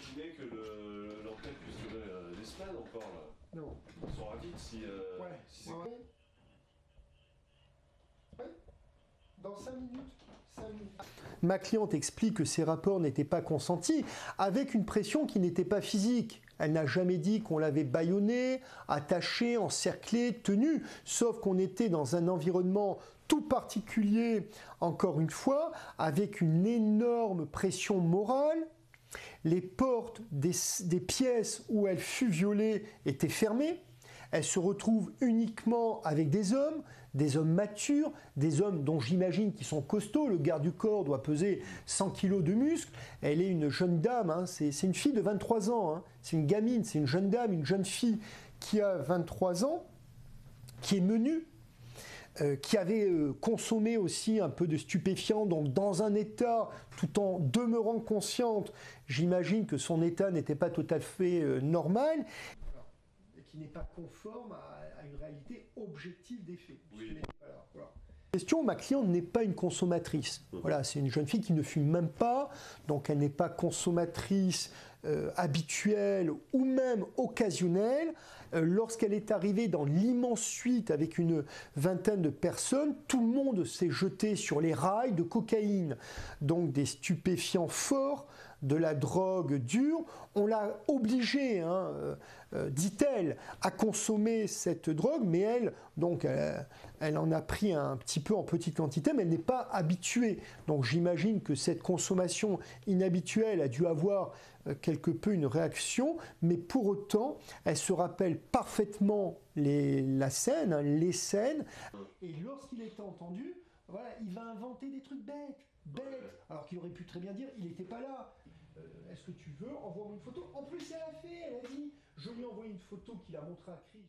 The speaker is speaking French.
imaginer que l'enquête puisse durer des semaines encore là. Non. Ils sont rapides si. Ouais. Si c'est... Ouais. Ouais. Dans 5 minutes. 5 minutes. Ma cliente explique que ces rapports n'étaient pas consentis, avec une pression qui n'était pas physique. Elle n'a jamais dit qu'on l'avait bâillonné, attaché, encerclé, tenu, sauf qu'on était dans un environnement tout particulier, encore une fois, avec une énorme pression morale. Les portes des pièces où elle fut violée étaient fermées. Elle se retrouve uniquement avec des hommes matures, des hommes dont j'imagine qu'ils sont costauds. Le garde du corps doit peser 100 kg de muscles. Elle est une jeune dame, hein, c'est une fille de 23 ans. Hein. C'est une gamine, c'est une jeune dame, une jeune fille qui a 23 ans, qui est menue, qui avait consommé aussi un peu de stupéfiants, donc dans un état, tout en demeurant consciente, j'imagine que son état n'était pas tout à fait normal, et qui n'est pas conforme à une réalité objective des faits. Oui. Voilà. Question, ma cliente n'est pas une consommatrice. Voilà, c'est une jeune fille qui ne fume même pas, donc elle n'est pas consommatrice habituelle ou même occasionnelle. Lorsqu'elle est arrivée dans l'immense suite avec une vingtaine de personnes, tout le monde s'est jeté sur les rails de cocaïne, donc des stupéfiants forts, de la drogue dure. On l'a obligée, dit-elle, à consommer cette drogue, mais elle, donc, elle en a pris un petit peu en petite quantité, mais elle n'est pas habituée. Donc j'imagine que cette consommation inhabituelle a dû avoir quelque peu une réaction, mais pour autant, elle se rappelle parfaitement la scène, les scènes. Et lorsqu'il est entendu, voilà, il va inventer des trucs bêtes, alors qu'il aurait pu très bien dire, il n'était pas là. Est-ce que tu veux, envoie-moi une photo. En plus, elle a fait, elle a dit, je lui ai envoyé une photo qu'il a montrée à Chris.